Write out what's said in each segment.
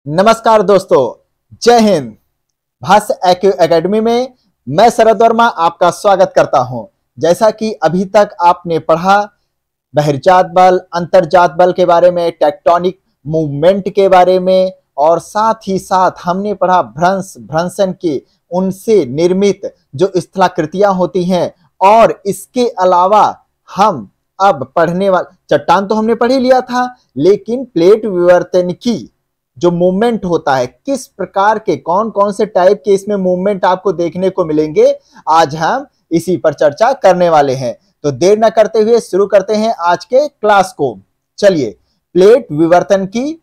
नमस्कार दोस्तों, जय हिंद। भाष्य एकेडमी में मैं शरद वर्मा आपका स्वागत करता हूं। जैसा कि अभी तक आपने पढ़ा बहिर्जात बल, अंतर्जात बल के बारे में, टेक्टोनिक मूवमेंट के बारे में, और साथ ही साथ हमने पढ़ा भ्रंशन की उनसे निर्मित जो स्थलाकृतियां होती हैं। और इसके अलावा हम अब पढ़ने वाले चट्टान तो हमने पढ़ ही लिया था, लेकिन प्लेट विवर्तन की जो मूवमेंट होता है, किस प्रकार के कौन कौन से टाइप के इसमें मूवमेंट आपको देखने को मिलेंगे, आज हम इसी पर चर्चा करने वाले हैं। तो देर न करते हुए शुरू करते हैं आज के क्लास को। चलिए, प्लेट विवर्तन की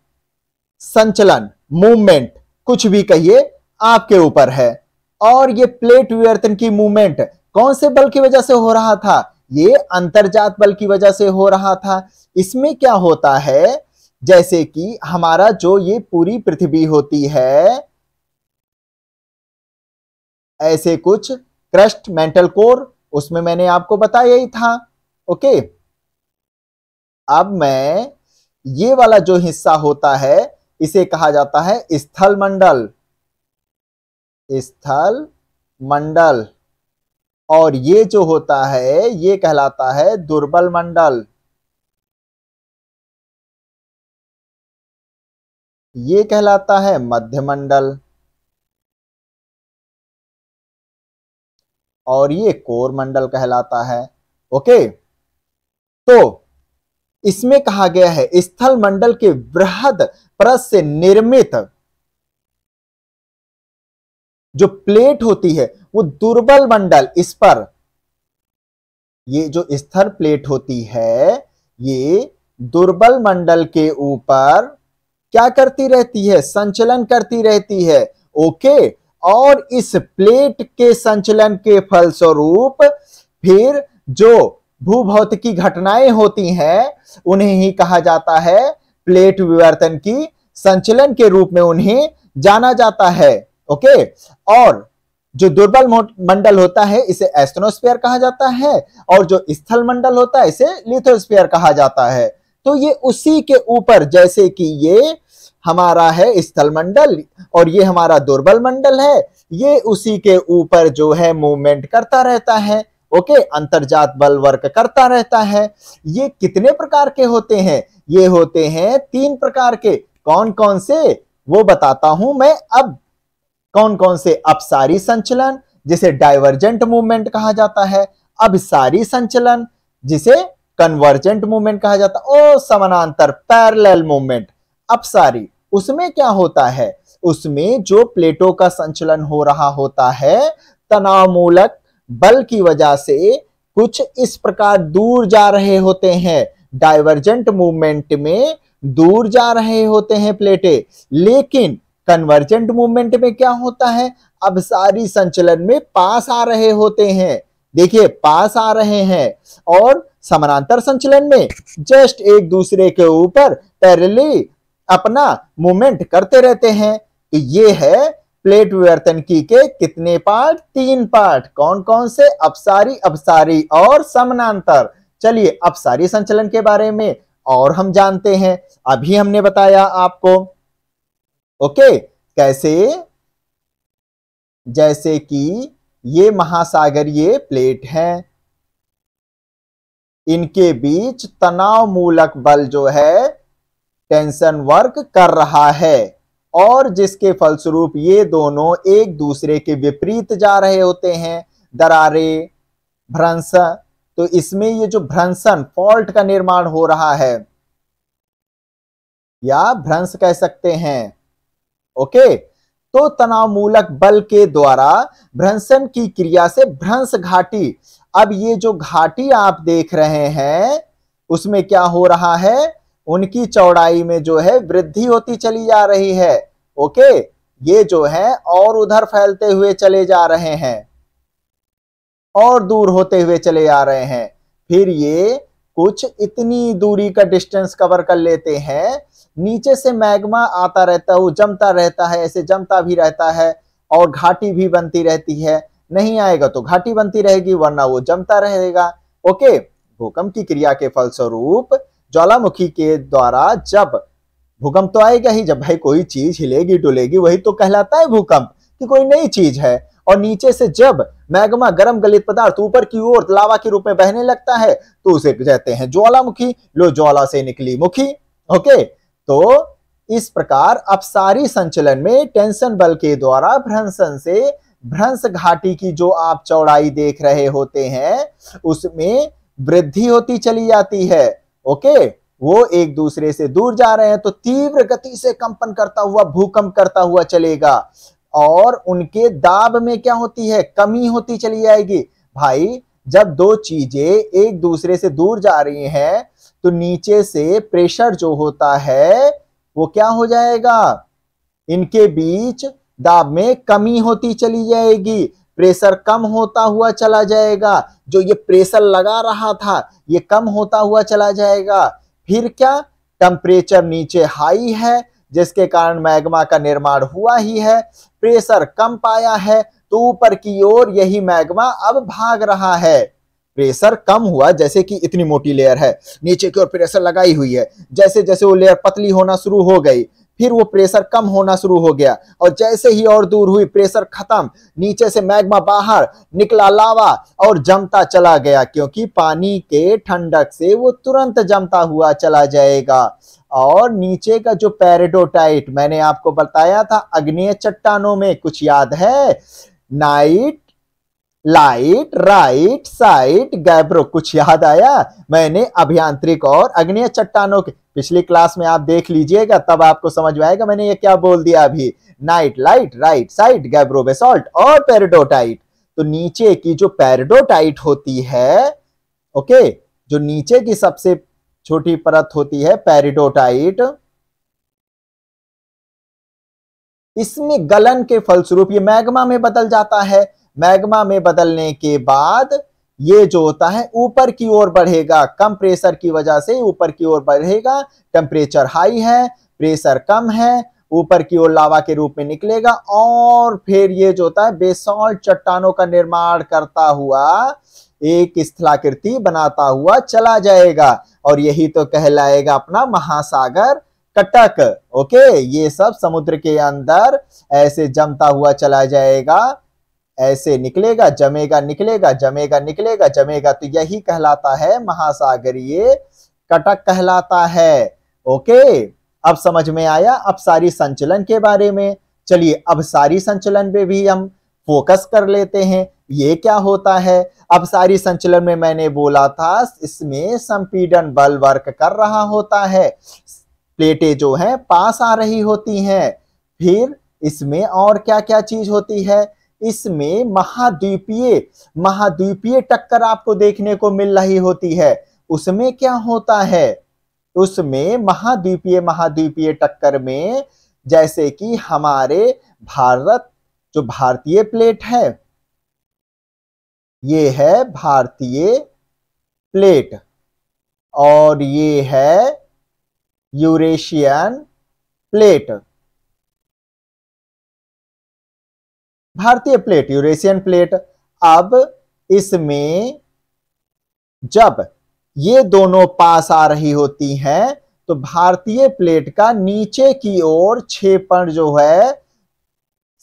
संचलन, मूवमेंट, कुछ भी कहिए, आपके ऊपर है। और ये प्लेट विवर्तन की मूवमेंट कौन से बल की वजह से हो रहा था? ये अंतर्जात बल की वजह से हो रहा था। इसमें क्या होता है, जैसे कि हमारा जो ये पूरी पृथ्वी होती है, ऐसे कुछ क्रस्ट, मेंटल कोर, उसमें मैंने आपको बताया ही था। ओके, अब मैं ये वाला जो हिस्सा होता है इसे कहा जाता है स्थल मंडल। स्थल मंडल। और ये जो होता है ये कहलाता है दुर्बल मंडल। ये कहलाता है मध्य मंडल। और ये कोर मंडल कहलाता है। ओके, तो इसमें कहा गया है स्थल मंडल के बृहद परत से निर्मित जो प्लेट होती है वो दुर्बल मंडल, इस पर ये जो स्थल प्लेट होती है ये दुर्बल मंडल के ऊपर क्या करती रहती है? संचलन करती रहती है। ओके, और इस प्लेट के संचलन के फलस्वरूप फिर जो भूभौतिकी घटनाएं होती हैं उन्हें ही कहा जाता है प्लेट विवर्तन की संचलन के रूप में उन्हें जाना जाता है। ओके, और जो दुर्बल मंडल होता है इसे एस्टेनोस्फीयर कहा जाता है, और जो स्थल मंडल होता है इसे लिथोस्फीयर कहा जाता है। तो ये उसी के ऊपर, जैसे कि ये हमारा है स्थल मंडल और ये हमारा दुर्बल मंडल है, ये उसी के ऊपर जो है मूवमेंट करता रहता है। ओके, अंतर्जात बल वर्क करता रहता है। ये कितने प्रकार के होते हैं? ये होते हैं 3 प्रकार के। कौन कौन से वो बताता हूं मैं अब। कौन कौन से? अपसारी संचलन, जिसे डाइवर्जेंट मूवमेंट कहा जाता है। अभिसारी संचलन, जिसे कन्वर्जेंट मूवमेंट कहा जाता है। और समानांतर पैरेलल मूवमेंट। अपसारी, उसमें क्या होता है? उसमें जो प्लेटों का संचलन हो रहा होता है तनाव मूलक बल की वजह से कुछ इस प्रकार दूर जा रहे होते हैं। डाइवर्जेंट मूवमेंट में दूर जा रहे होते हैं प्लेटें, लेकिन कन्वर्जेंट मूवमेंट में क्या होता है? अपसारी संचलन में पास आ रहे होते हैं। देखिए, पास आ रहे हैं। और समानांतर संचलन में जस्ट एक दूसरे के ऊपर पैरेलली अपना मूवमेंट करते रहते हैं। तो ये है प्लेट विवर्तन की के कितने पार्ट? 3 पार्ट। कौन कौन से? अपसारी, अपसारी और समानांतर। चलिए, अपसारी संचलन के बारे में और हम जानते हैं। अभी हमने बताया आपको। ओके, कैसे? जैसे कि ये महासागरीय प्लेट है, इनके बीच तनाव मूलक बल जो है टेंशन वर्क कर रहा है, और जिसके फलस्वरूप ये दोनों एक दूसरे के विपरीत जा रहे होते हैं। दरारें, भ्रंश। तो इसमें ये जो भ्रंशन, फॉल्ट का निर्माण हो रहा है, या भ्रंश कह सकते हैं। ओके, तो तनाव मूलक बल के द्वारा भ्रंशन की क्रिया से भ्रंश घाटी। अब ये जो घाटी आप देख रहे हैं उसमें क्या हो रहा है? उनकी चौड़ाई में जो है वृद्धि होती चली जा रही है। ओके, ये जो है और उधर फैलते हुए चले जा रहे हैं और दूर होते हुए चले आ रहे हैं। फिर ये कुछ इतनी दूरी का डिस्टेंस कवर कर लेते हैं। नीचे से मैग्मा आता रहता है, वो जमता रहता है, ऐसे जमता भी रहता है और घाटी भी बनती रहती है। नहीं आएगा तो घाटी बनती रहेगी, वरना वो जमता रहेगा। ओके, भूकंप की क्रिया के फलस्वरूप ज्वालामुखी के द्वारा जब भूकंप तो आएगा ही, जब भाई कोई चीज हिलेगी डुलेगी वही तो कहलाता है भूकंप, कि कोई नई चीज है। और नीचे से जब मैग्मा गर्म गलित पदार्थ ऊपर की ओर लावा के रूप में बहने लगता है तो उसे कहते हैं ज्वालामुखी। लो, ज्वाला से निकली मुखी। ओके, तो इस प्रकार अपसारी संचलन में टेंशन बल के द्वारा भ्रंशन से भ्रंश घाटी की जो आप चौड़ाई देख रहे होते हैं उसमें वृद्धि होती चली जाती है। ओके, वो एक दूसरे से दूर जा रहे हैं तो तीव्र गति से कंपन करता हुआ भूकंप करता हुआ चलेगा और उनके दाब में क्या होती है, कमी होती चली जाएगी। भाई जब दो चीजें एक दूसरे से दूर जा रही हैं तो नीचे से प्रेशर जो होता है वो क्या हो जाएगा, इनके बीच दाब में कमी होती चली जाएगी, प्रेशर कम होता हुआ चला जाएगा। जो ये प्रेशर लगा रहा था ये कम होता हुआ चला जाएगा। फिर क्या, टेम्परेचर नीचे हाई है जिसके कारण मैग्मा का निर्माण हुआ ही है, प्रेशर कम पाया है तो ऊपर की ओर यही मैग्मा अब भाग रहा है। प्रेशर कम हुआ, जैसे कि इतनी मोटी लेयर है नीचे की ओर प्रेशर लगाई हुई है, जैसे जैसे वो लेयर पतली होना शुरू हो गई फिर वो प्रेशर कम होना शुरू हो गया और जैसे ही और दूर हुई प्रेशर खत्म, नीचे से मैग्मा बाहर निकला लावा और जमता चला गया, क्योंकि पानी के ठंडक से वो तुरंत जमता हुआ चला जाएगा। और नीचे का जो पेरिडोटाइट मैंने आपको बताया था अग्नेय चट्टानों में, कुछ याद है, night, light, right, site, gabbro, कुछ याद आया? मैंने अभियांत्रिक और अग्नेय चट्टानों के पिछली क्लास में आप देख लीजिएगा तब आपको समझ में आएगा मैंने ये क्या बोल दिया अभी। Night, light, right, site, gabbro, basalt और पेरिडोटाइट। तो नीचे की जो पेरिडोटाइट होती है, ओके, जो नीचे की सबसे छोटी परत होती है पेरिडोटाइट, इसमें गलन के फलस्वरूप ये मैग्मा में बदल जाता है। मैग्मा में बदलने के बाद ये जो होता है ऊपर की ओर बढ़ेगा, कम प्रेशर की वजह से ऊपर की ओर बढ़ेगा। टेम्परेचर हाई है, प्रेशर कम है, ऊपर की ओर लावा के रूप में निकलेगा और फिर ये जो होता है बेसाल्ट चट्टानों का निर्माण करता हुआ एक स्थलाकृति बनाता हुआ चला जाएगा और यही तो कहलाएगा अपना महासागर कटक। ओके, ये सब समुद्र के अंदर ऐसे जमता हुआ चला जाएगा, ऐसे निकलेगा, जमेगा, निकलेगा, जमेगा, निकलेगा, जमेगा, तो यही कहलाता है महासागरीय कटक कहलाता है। ओके, अब समझ में आया अपसारी संचलन के बारे में। चलिए अब सारी संचलन पे भी हम फोकस कर लेते हैं, ये क्या होता है। अपसारी संचलन में मैंने बोला था इसमें संपीड़न बल वर्क कर रहा होता है, प्लेटें जो हैं पास आ रही होती हैं। फिर इसमें और क्या क्या चीज होती है, इसमें महाद्वीपीय टक्कर आपको देखने को मिल रही होती है। उसमें क्या होता है, उसमें महाद्वीपीय टक्कर में जैसे कि हमारे भारत जो भारतीय प्लेट है, ये है भारतीय प्लेट और ये है यूरेशियन प्लेट। भारतीय प्लेट, यूरेशियन प्लेट। अब इसमें जब ये दोनों पास आ रही होती हैं तो भारतीय प्लेट का नीचे की ओर क्षेपण जो है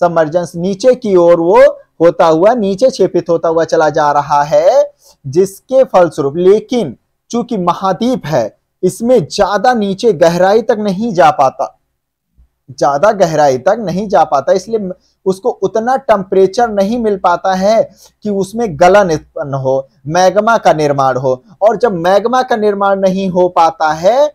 सबमर्जेंस, नीचे की ओर वो होता हुआ नीचे क्षेपित होता हुआ चला जा रहा है, जिसके फलस्वरूप, लेकिन चूंकि महाद्वीप है इसमें ज्यादा नीचे गहराई तक नहीं जा पाता, ज्यादा गहराई तक नहीं जा पाता, इसलिए उसको उतना टेम्परेचर नहीं मिल पाता है कि उसमें गलन उत्पन्न हो, मैग्मा का निर्माण हो। और जब मैग्मा का निर्माण नहीं हो पाता है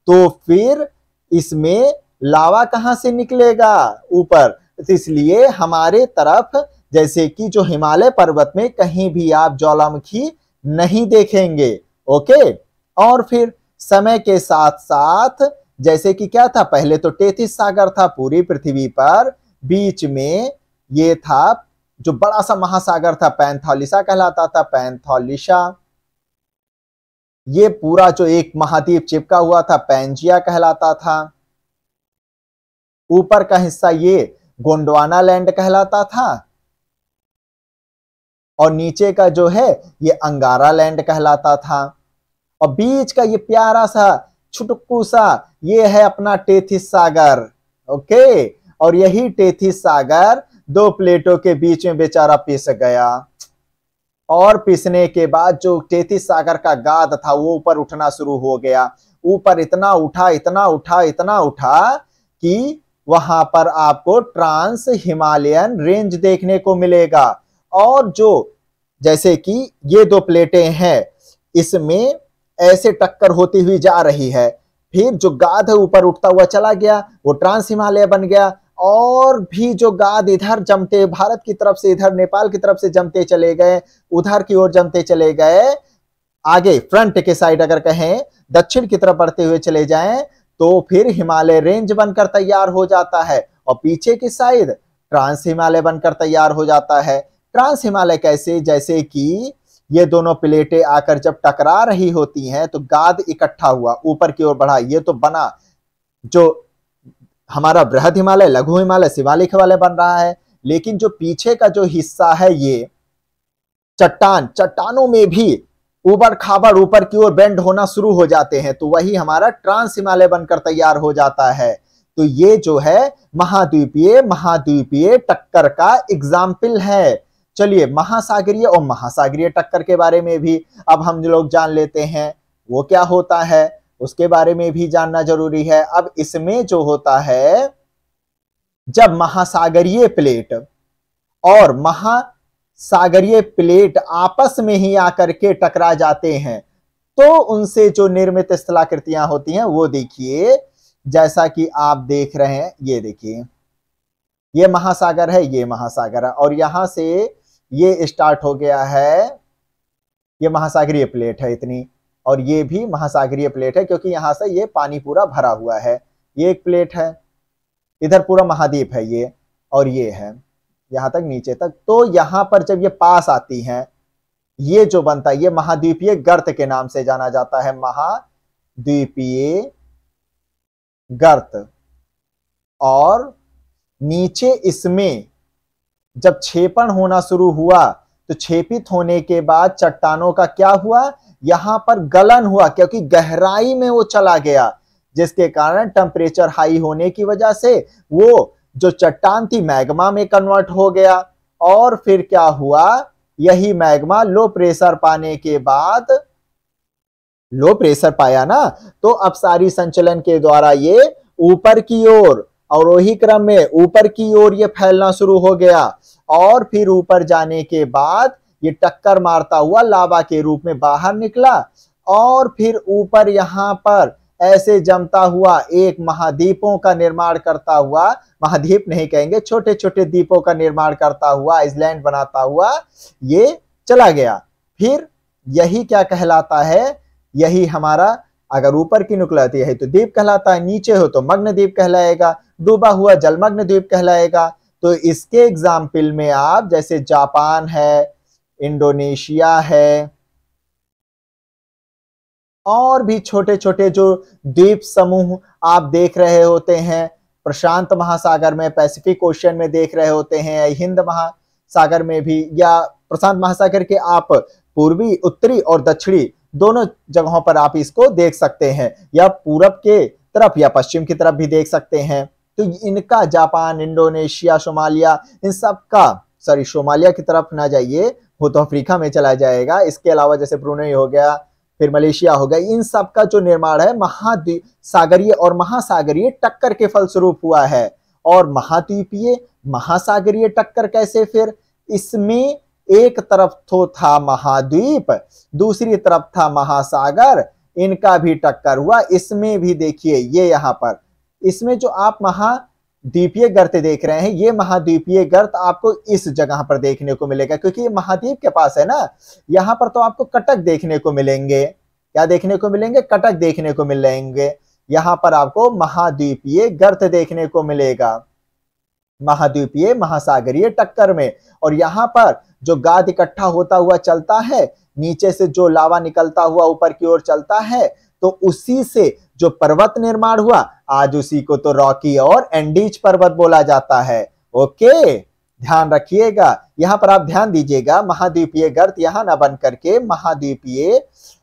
तो फिर इसमें लावा कहां से निकलेगा ऊपर। इसलिए हमारे तरफ जैसे कि जो हिमालय पर्वत में कहीं भी आप ज्वालामुखी नहीं देखेंगे। ओके, और फिर समय के साथ साथ जैसे कि क्या था, पहले तो टेथिस सागर था पूरी पृथ्वी पर, बीच में ये था जो बड़ा सा महासागर था पैंथालिसा कहलाता था, पैंथालिसा। ये पूरा जो एक महाद्वीप चिपका हुआ था पैंजिया कहलाता था। ऊपर का हिस्सा ये गोंडवाना लैंड कहलाता था और नीचे का जो है ये अंगारा लैंड कहलाता था। और बीच का ये प्यारा सा छुटकू सा ये है अपना टेथिस सागर। ओके, और यही टेथिस सागर दो प्लेटों के बीच में बेचारा पिस गया, और पिसने के बाद जो टेथिस सागर का गाद था वो ऊपर उठना शुरू हो गया। ऊपर इतना उठा, इतना उठा, इतना उठा कि वहां पर आपको ट्रांस हिमालयन रेंज देखने को मिलेगा। और जो जैसे कि ये दो प्लेटें हैं, इसमें ऐसे टक्कर होती हुई जा रही है, फिर जो गाद है ऊपर उठता हुआ चला गया, वो ट्रांस हिमालय बन गया। और भी जो गाद इधर जमते, भारत की तरफ से इधर नेपाल की तरफ से जमते चले गए, उधर की ओर जमते चले गए, आगे फ्रंट के साइड अगर कहें दक्षिण की तरफ बढ़ते हुए चले जाएं, तो फिर हिमालय रेंज बनकर तैयार हो जाता है। और पीछे की साइड ट्रांस हिमालय बनकर तैयार हो जाता है। ट्रांस हिमालय कैसे? जैसे कि ये दोनों प्लेटें आकर जब टकरा रही होती हैं तो गाद इकट्ठा हुआ, ऊपर की ओर बढ़ा, ये तो बना जो हमारा बृहद हिमालय, लघु हिमालय, शिवालिक हिमालय बन रहा है। लेकिन जो पीछे का जो हिस्सा है, ये चट्टानों में भी उबड़ खाबड़ ऊपर की ओर बेंड होना शुरू हो जाते हैं, तो वही हमारा ट्रांस हिमालय बनकर तैयार हो जाता है। तो ये जो है महाद्वीपीय टक्कर का एग्जाम्पल है। चलिए, महासागरीय और महासागरीय टक्कर के बारे में भी अब हम लोग जान लेते हैं, वो क्या होता है उसके बारे में भी जानना जरूरी है। अब इसमें जो होता है, जब महासागरीय प्लेट और महासागरीय प्लेट आपस में ही आकर के टकरा जाते हैं, तो उनसे जो निर्मित स्थलाकृतियां होती हैं वो देखिए, जैसा कि आप देख रहे हैं, ये देखिए, ये महासागर है, ये महासागर है, और यहां से ये स्टार्ट हो गया है, ये महासागरीय प्लेट है इतनी, और ये भी महासागरीय प्लेट है, क्योंकि यहां से ये पानी पूरा भरा हुआ है। ये एक प्लेट है, इधर पूरा महाद्वीप है ये, और ये है यहां तक नीचे तक। तो यहां पर जब ये पास आती हैं, ये जो बनता है, ये महाद्वीपीय गर्त के नाम से जाना जाता है, महाद्वीपीय गर्त। और नीचे इसमें जब छेपण होना शुरू हुआ, तो छेपित होने के बाद चट्टानों का क्या हुआ, यहां पर गलन हुआ, क्योंकि गहराई में वो चला गया, जिसके कारण टेम्परेचर हाई होने की वजह से वो जो चट्टान थी मैग्मा में कन्वर्ट हो गया। और फिर क्या हुआ, यही मैग्मा लो प्रेशर पाने के बाद, लो प्रेशर पाया ना, तो अपसारी संचलन के द्वारा ये ऊपर की ओर, और वही क्रम में ऊपर की ओर ये फैलना शुरू हो गया। और फिर ऊपर जाने के बाद ये टक्कर मारता हुआ लावा के रूप में बाहर निकला, और फिर ऊपर यहां पर ऐसे जमता हुआ एक महाद्वीपों का निर्माण करता हुआ, महाद्वीप नहीं कहेंगे, छोटे छोटे द्वीपों का निर्माण करता हुआ, आइसलैंड बनाता हुआ ये चला गया। फिर यही क्या कहलाता है, यही हमारा, अगर ऊपर की नुक्लाती है तो द्वीप कहलाता है, नीचे हो तो मग्न द्वीप कहलाएगा, डूबा हुआ जलमग्न द्वीप कहलाएगा। तो इसके एग्जाम्पल में आप जैसे जापान है, इंडोनेशिया है, और भी छोटे छोटे जो द्वीप समूह आप देख रहे होते हैं, प्रशांत महासागर में, पैसिफिक ओशियन में देख रहे होते हैं, हिंद महासागर में भी, या प्रशांत महासागर के आप पूर्वी, उत्तरी और दक्षिणी दोनों जगहों पर आप इसको देख सकते हैं, या पूरब के तरफ या पश्चिम की तरफ भी देख सकते हैं। तो इनका जापान, इंडोनेशिया, सोमालिया, इन सब का, सॉरी सोमालिया की तरफ ना जाइए, वो तो अफ्रीका में चला जाएगा। इसके अलावा जैसे ब्रुनेई हो गया, फिर मलेशिया हो गया, इन सब का जो निर्माण है महाद्वीप सागरीय और महासागरीय टक्कर के फलस्वरूप हुआ है। और महाद्वीपीय महासागरीय टक्कर कैसे, फिर इसमें एक तरफ तो था महाद्वीप, दूसरी तरफ था महासागर, इनका भी टक्कर हुआ। इसमें भी देखिए, ये यहां पर, इसमें जो आप महाद्वीपीय गर्त देख रहे हैं, ये महाद्वीपीय गर्त आपको इस जगह पर देखने को मिलेगा, क्योंकि ये महाद्वीप के पास है ना। यहां पर तो आपको कटक देखने को मिलेंगे, क्या देखने को मिलेंगे, कटक देखने को मिलेंगे। यहां पर आपको महाद्वीपीय गर्त देखने को मिलेगा, महाद्वीपीय महासागरीय टक्कर में। और यहां पर जो गाद इकट्ठा होता हुआ चलता है, नीचे से जो लावा निकलता हुआ ऊपर की ओर चलता है, तो उसी से जो पर्वत निर्माण हुआ, आज उसी को तो रॉकी और एंडीज पर्वत बोला जाता है। ओके, ध्यान रखिएगा, यहां पर आप ध्यान दीजिएगा, महाद्वीपीय गर्त यहां ना बन करके महाद्वीपीय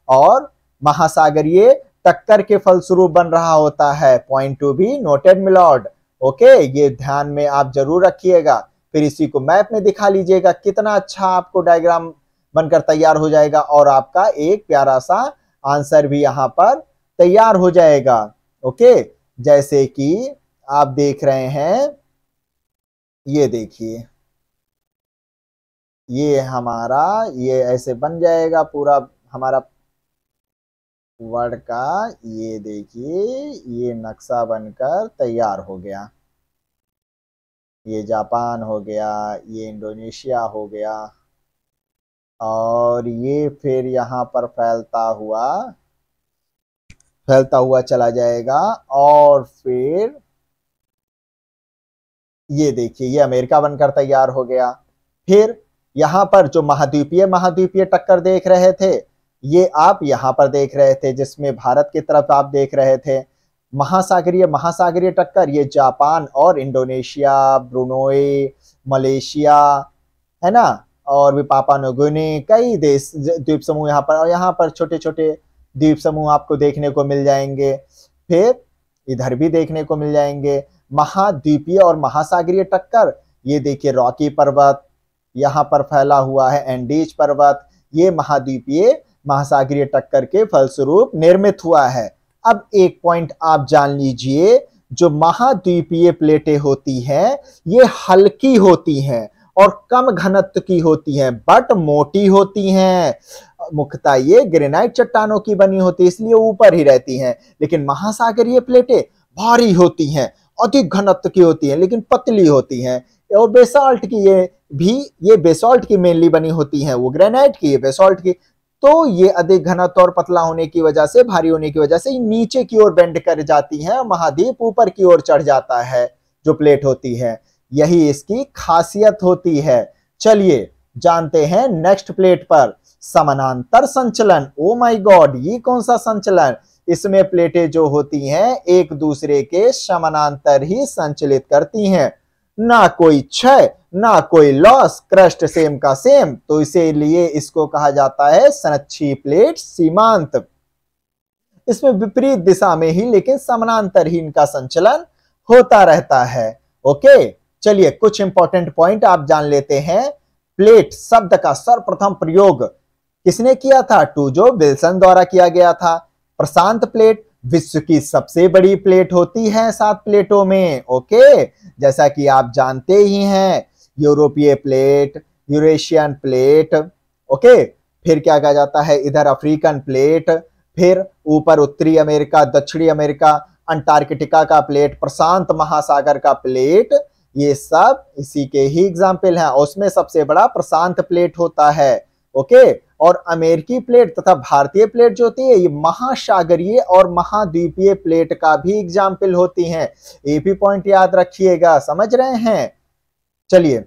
और महासागरीय टक्कर के फलस्वरूप बन रहा होता है। Point to be noted milord. ओके, ये ध्यान में आप जरूर रखिएगा। फिर इसी को मैप में दिखा लीजिएगा, कितना अच्छा आपको डायग्राम बनकर तैयार हो जाएगा और आपका एक प्यारा सा आंसर भी यहां पर तैयार हो जाएगा। ओके, जैसे कि आप देख रहे हैं, ये देखिए, ये हमारा ये ऐसे बन जाएगा पूरा हमारा वर्ड का। ये देखिए, ये नक्शा बनकर तैयार हो गया। ये जापान हो गया, ये इंडोनेशिया हो गया, और ये फिर यहां पर फैलता हुआ चला जाएगा। और फिर ये देखिए, ये अमेरिका बनकर तैयार हो गया। फिर यहां पर जो महाद्वीपीय टक्कर देख रहे थे, ये आप यहां पर देख रहे थे, जिसमें भारत की तरफ आप देख रहे थे। महासागरीय टक्कर, ये जापान और इंडोनेशिया, ब्रुनोई, मलेशिया, है ना, और भी पापा न्यूगिनी, कई देश द्वीप समूह यहाँ पर, और यहाँ पर छोटे छोटे द्वीप समूह आपको देखने को मिल जाएंगे। फिर इधर भी देखने को मिल जाएंगे महाद्वीपीय और महासागरीय टक्कर। ये देखिए, रॉकी पर्वत यहाँ पर फैला हुआ है, एंडीज पर्वत, ये महाद्वीपीय महासागरीय टक्कर के फलस्वरूप निर्मित हुआ है। अब एक पॉइंट आप जान लीजिए, जो महाद्वीपीय प्लेटें होती हैं, ये हल्की होती हैं और कम घनत्व की होती हैं, बट मोटी होती हैं। मुख्यतः ये ग्रेनाइट चट्टानों की बनी होती है, इसलिए ऊपर ही रहती हैं। लेकिन महासागरीय प्लेटें भारी होती हैं, अधिक घनत्व की होती हैं, लेकिन पतली होती हैं। और बेसाल्ट की ये बेसाल्ट की मेनली बनी होती हैं, वो ग्रेनाइट की, ये बेसाल्ट की। तो ये अधिक घनत्व और पतला होने की वजह से, भारी होने की वजह से नीचे की ओर बेंड कर जाती हैं, महाद्वीप ऊपर की ओर चढ़ जाता है जो प्लेट होती है। यही इसकी खासियत होती है। चलिए जानते हैं नेक्स्ट प्लेट पर, समानांतर संचलन। ओ माय गॉड, ये कौन सा संचलन? इसमें प्लेटें जो होती हैं एक दूसरे के समानांतर ही संचलित करती हैं, ना कोई क्षय ना कोई लॉस, क्रस्ट सेम का सेम। तो इसीलिए इसको कहा जाता है संच्छी प्लेट सीमांत। इसमें विपरीत दिशा में ही लेकिन समानांतर ही इनका संचलन होता रहता है। ओके, चलिए कुछ इंपॉर्टेंट पॉइंट आप जान लेते हैं। प्लेट शब्द का सर्वप्रथम प्रयोग किसने किया था? टूजो विल्सन द्वारा किया गया था। प्रशांत प्लेट विश्व की सबसे बड़ी प्लेट होती है 7 प्लेटों में। ओके, जैसा कि आप जानते ही हैं, यूरोपीय प्लेट, यूरेशियन प्लेट, ओके, फिर क्या कहा जाता है इधर अफ्रीकन प्लेट, फिर ऊपर उत्तरी अमेरिका, दक्षिणी अमेरिका, अंटार्कटिका का प्लेट, प्रशांत महासागर का प्लेट, ये सब इसी के ही एग्जाम्पल हैं। उसमें सबसे बड़ा प्रशांत प्लेट होता है। ओके, और अमेरिकी प्लेट तथा भारतीय प्लेट जो होती है, ये महासागरीय और महाद्वीपीय प्लेट का भी एग्जाम्पल होती हैं। ये भी पॉइंट याद रखिएगा, समझ रहे हैं? चलिए,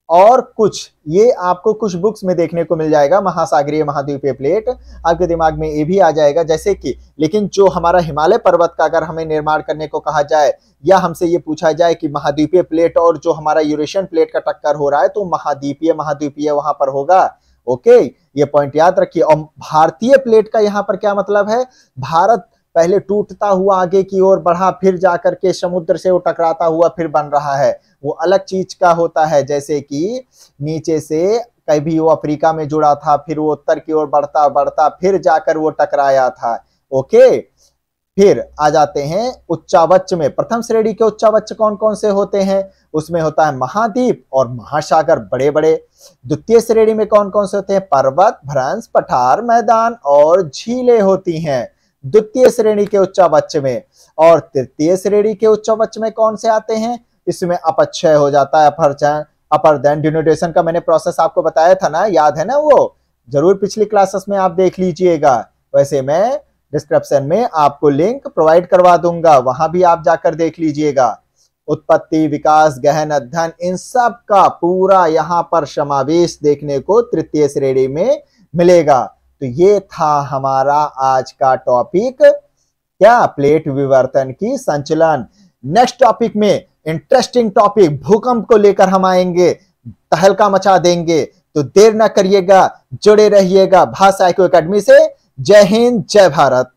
और कुछ ये आपको कुछ बुक्स में देखने को मिल जाएगा, महासागरीय महाद्वीपीय प्लेट, आपके दिमाग में ये भी आ जाएगा। जैसे कि, लेकिन जो हमारा हिमालय पर्वत का अगर हमें निर्माण करने को कहा जाए, या हमसे ये पूछा जाए कि महाद्वीपीय प्लेट और जो हमारा यूरेशियन प्लेट का टक्कर हो रहा है, तो महाद्वीपीय वहां पर होगा। ओके, ये पॉइंट याद रखिए। और भारतीय प्लेट का यहां पर क्या मतलब है? भारत पहले टूटता हुआ आगे की ओर बढ़ा, फिर जाकर के समुद्र से वो टकराता हुआ फिर बन रहा है, वो अलग चीज का होता है। जैसे कि नीचे से कभी वो अफ्रीका में जुड़ा था, फिर वो उत्तर की ओर बढ़ता बढ़ता फिर जाकर वो टकराया था। ओके, फिर आ जाते हैं उच्चावच में। प्रथम श्रेणी के उच्चावच कौन कौन से होते हैं? उसमें होता है महाद्वीप और महासागर बड़े बड़े। द्वितीय श्रेणी में कौन कौन से होते हैं? पर्वत, भ्रंश, पठार, मैदान और झीलें होती हैं द्वितीय श्रेणी के उच्चावच में। और तृतीय श्रेणी के उच्चावच में कौन से आते हैं? इसमें अपक्षय हो जाता है, अपर दैन डिनोटेशन का मैंने प्रोसेस आपको बताया था ना, याद है ना? वो जरूर पिछली क्लासेस में आप देख लीजिएगा। वैसे मैं डिस्क्रिप्शन में आपको लिंक प्रोवाइड करवा दूंगा, वहां भी आप जाकर देख लीजिएगा। उत्पत्ति, विकास, गहन अध्ययन, इन सब का पूरा यहाँ पर समावेश देखने को तृतीय श्रेणी में मिलेगा। तो ये था हमारा आज का टॉपिक, क्या? प्लेट विवर्तन की संचलन। नेक्स्ट टॉपिक में इंटरेस्टिंग टॉपिक भूकंप को लेकर हम आएंगे, तहलका मचा देंगे। तो देर ना करिएगा, जुड़े रहिएगा भाषा IQ एकेडमी से। जय हिंद, जय भारत।